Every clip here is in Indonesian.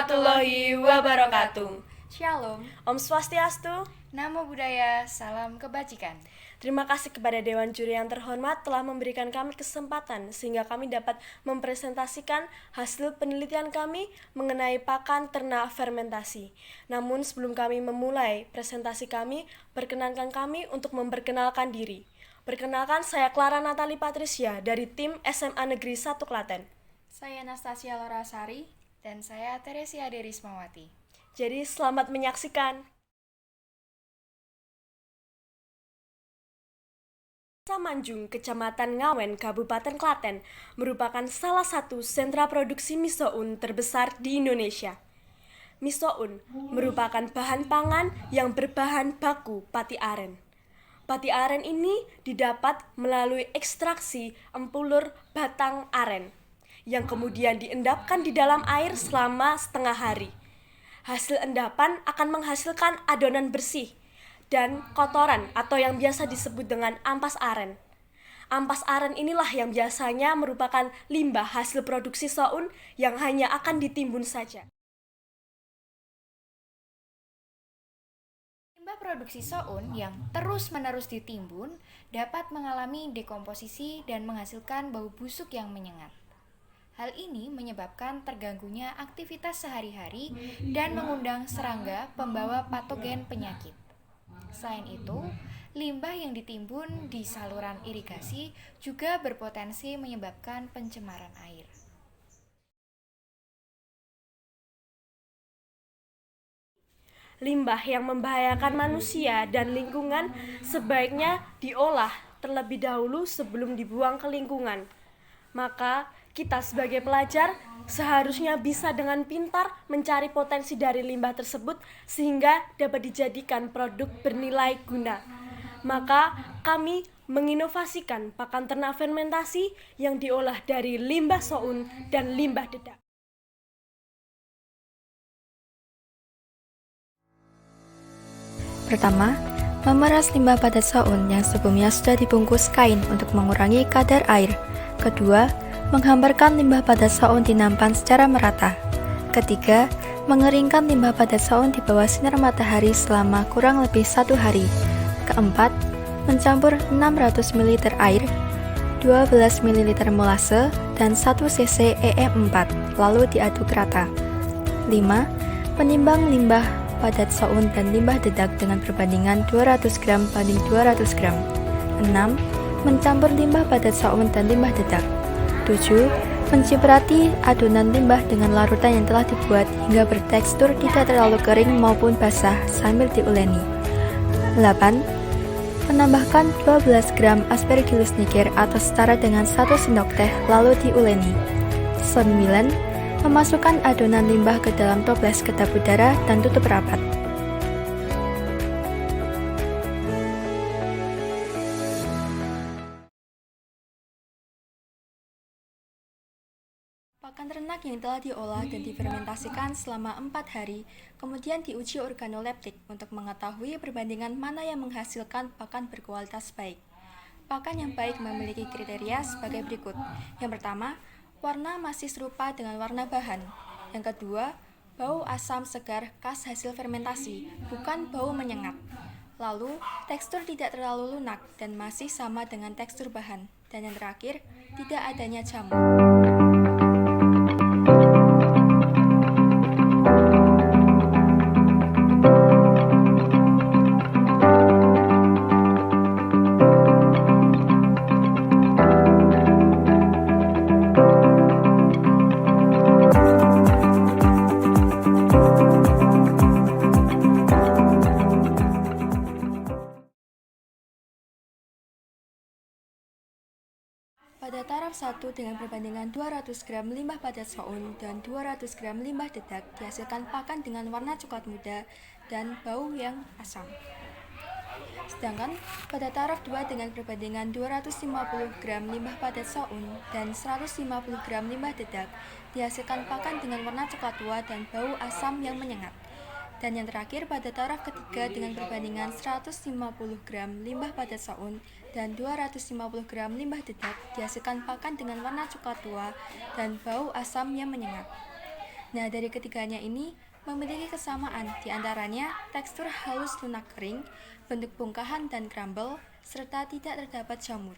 warahmatullahi wabarakatuh. Shalom, Om Swastiastu. Namo Buddhaya, salam kebajikan. Terima kasih kepada Dewan Juri yang terhormat telah memberikan kami kesempatan sehingga kami dapat mempresentasikan hasil penelitian kami mengenai pakan ternak fermentasi. Namun sebelum kami memulai presentasi kami, perkenankan kami untuk memperkenalkan diri. Perkenalkan, saya Clara Natali Patricia dari tim SMA Negeri 1 Klaten. Saya Anastasia Lorasari dan saya Teresia Derismawati. Jadi selamat menyaksikan. Desa Manjung, Kecamatan Ngawen, Kabupaten Klaten, merupakan salah satu sentra produksi misoun terbesar di Indonesia. Misoun merupakan bahan pangan yang berbahan baku pati aren. Pati aren ini didapat melalui ekstraksi empulur batang aren, yang kemudian diendapkan di dalam air selama setengah hari. Hasil endapan akan menghasilkan adonan bersih dan kotoran atau yang biasa disebut dengan ampas aren. Ampas aren inilah yang biasanya merupakan limbah hasil produksi soun yang hanya akan ditimbun saja. Limbah produksi soun yang terus-menerus ditimbun dapat mengalami dekomposisi dan menghasilkan bau busuk yang menyengat. Hal ini menyebabkan terganggunya aktivitas sehari-hari dan mengundang serangga pembawa patogen penyakit. Selain itu, limbah yang ditimbun di saluran irigasi juga berpotensi menyebabkan pencemaran air. Limbah yang membahayakan manusia dan lingkungan sebaiknya diolah terlebih dahulu sebelum dibuang ke lingkungan. Maka kita sebagai pelajar seharusnya bisa dengan pintar mencari potensi dari limbah tersebut sehingga dapat dijadikan produk bernilai guna. Maka kami menginovasikan pakan ternak fermentasi yang diolah dari limbah soun dan limbah dedak. Pertama, memeras limbah padat soun yang sebelumnya sudah dibungkus kain untuk mengurangi kadar air. Kedua, menghamparkan limbah padat soun di nampan secara merata. Ketiga, mengeringkan limbah padat soun di bawah sinar matahari selama kurang lebih 1 hari. Keempat, mencampur 600 ml air, 12 ml molase, dan 1 cc EM4, lalu diaduk rata. 5. Menimbang limbah padat soun dan limbah dedak dengan perbandingan 200 gram banding 200 gram. 6. Mencampur limbah padat soun dan limbah dedak. 7. Menciprati adonan limbah dengan larutan yang telah dibuat hingga bertekstur tidak terlalu kering maupun basah sambil diuleni. 8. Menambahkan 12 gram aspergillus niger atau setara dengan 1 sendok teh lalu diuleni. 9. Memasukkan adonan limbah ke dalam toples kedap udara dan tutup rapat. Pakan ternak yang telah diolah dan difermentasikan selama 4 hari, kemudian diuji organoleptik untuk mengetahui perbandingan mana yang menghasilkan pakan berkualitas baik. Pakan yang baik memiliki kriteria sebagai berikut. Yang pertama, warna masih serupa dengan warna bahan. Yang kedua, bau asam segar khas hasil fermentasi, bukan bau menyengat. Lalu, tekstur tidak terlalu lunak dan masih sama dengan tekstur bahan. Dan yang terakhir, tidak adanya jamur. Pada taraf 1 dengan perbandingan 200 gram limbah padat soun dan 200 gram limbah dedak dihasilkan pakan dengan warna coklat muda dan bau yang asam. Sedangkan pada taraf 2 dengan perbandingan 250 gram limbah padat soun dan 150 gram limbah dedak dihasilkan pakan dengan warna coklat tua dan bau asam yang menyengat. Dan yang terakhir pada taraf ketiga dengan perbandingan 150 gram limbah padat soun dan 250 gram limbah dedak dihasilkan pakan dengan warna coklat tua dan bau asam yang menyengat. Nah, dari ketiganya ini memiliki kesamaan, di antaranya tekstur halus lunak kering, bentuk bongkahan dan crumble, serta tidak terdapat jamur.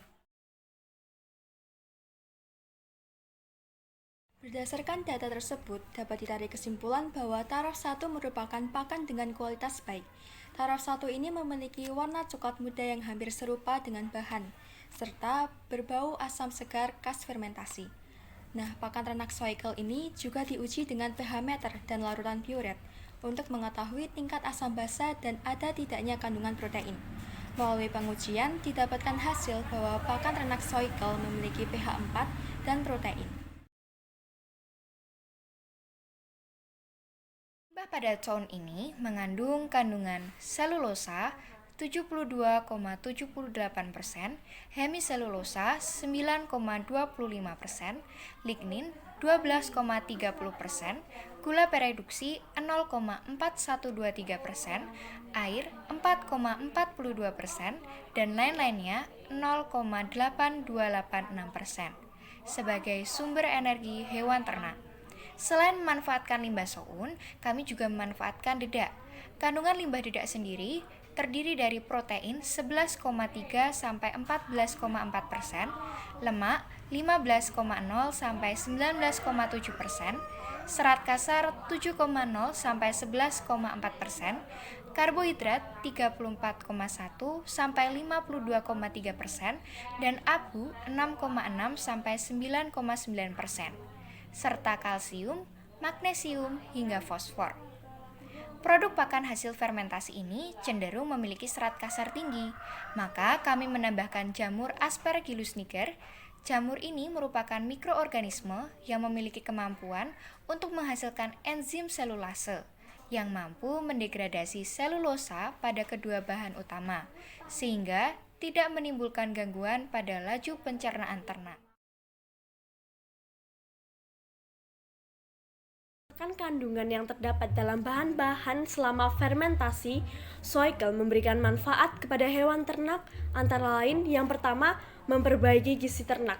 Berdasarkan data tersebut, dapat ditarik kesimpulan bahwa taraf 1 merupakan pakan dengan kualitas baik. Taraf 1 ini memiliki warna coklat muda yang hampir serupa dengan bahan, serta berbau asam segar khas fermentasi. Nah, pakan ternak Soikel ini juga diuji dengan pH meter dan larutan piuret untuk mengetahui tingkat asam basa dan ada tidaknya kandungan protein. Melalui pengujian, didapatkan hasil bahwa pakan ternak Soikel memiliki pH 4 dan protein. Limbah pada sound ini mengandung kandungan selulosa 72,78%, hemiselulosa 9,25%, lignin 12,30%, gula pereduksi 0,4123%, air 4,42%, dan lain-lainnya 0,8286% sebagai sumber energi hewan ternak. Selain memanfaatkan limbah soun, kami juga memanfaatkan dedak. Kandungan limbah dedak sendiri terdiri dari protein 11,3 sampai 14,4%, lemak 15,0 sampai 19,7%, serat kasar 7,0 sampai 11,4%, karbohidrat 34,1 sampai 52,3%, dan abu 6,6 sampai 9,9%. serta kalsium, magnesium, hingga fosfor. Produk pakan hasil fermentasi ini cenderung memiliki serat kasar tinggi, maka kami menambahkan jamur Aspergillus niger. Jamur ini merupakan mikroorganisme yang memiliki kemampuan untuk menghasilkan enzim selulase yang mampu mendegradasi selulosa pada kedua bahan utama, sehingga tidak menimbulkan gangguan pada laju pencernaan ternak. Kandungan yang terdapat dalam bahan-bahan selama fermentasi, Soikel memberikan manfaat kepada hewan ternak, antara lain yang pertama, memperbaiki gizi ternak.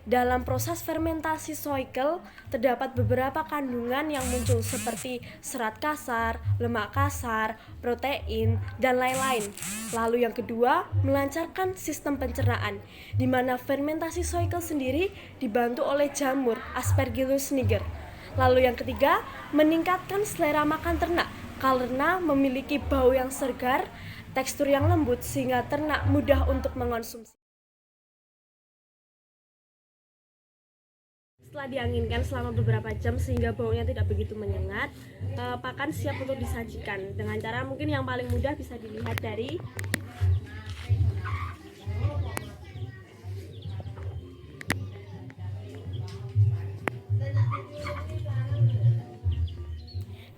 Dalam proses fermentasi Soikel, terdapat beberapa kandungan yang muncul seperti serat kasar, lemak kasar, protein, dan lain-lain. Lalu yang kedua, melancarkan sistem pencernaan, di mana fermentasi Soikel sendiri dibantu oleh jamur Aspergillus niger. Lalu yang ketiga, meningkatkan selera makan ternak karena memiliki bau yang segar, tekstur yang lembut sehingga ternak mudah untuk mengonsumsi. Setelah dianginkan selama beberapa jam sehingga baunya tidak begitu menyengat, pakan siap untuk disajikan. Dengan cara mungkin yang paling mudah bisa dilihat dari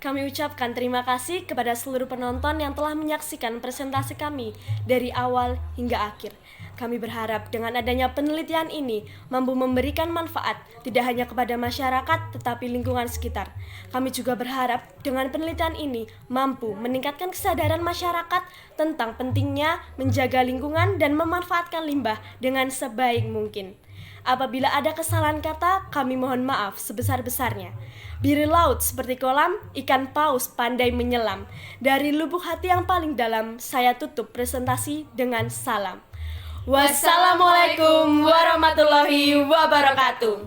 Kami ucapkan terima kasih kepada seluruh penonton yang telah menyaksikan presentasi kami dari awal hingga akhir. Kami berharap dengan adanya penelitian ini mampu memberikan manfaat tidak hanya kepada masyarakat tetapi lingkungan sekitar. Kami juga berharap dengan penelitian ini mampu meningkatkan kesadaran masyarakat tentang pentingnya menjaga lingkungan dan memanfaatkan limbah dengan sebaik mungkin. Apabila ada kesalahan kata, kami mohon maaf sebesar-besarnya. Biru laut seperti kolam, ikan paus pandai menyelam. Dari lubuk hati yang paling dalam, saya tutup presentasi dengan salam. Wassalamualaikum warahmatullahi wabarakatuh.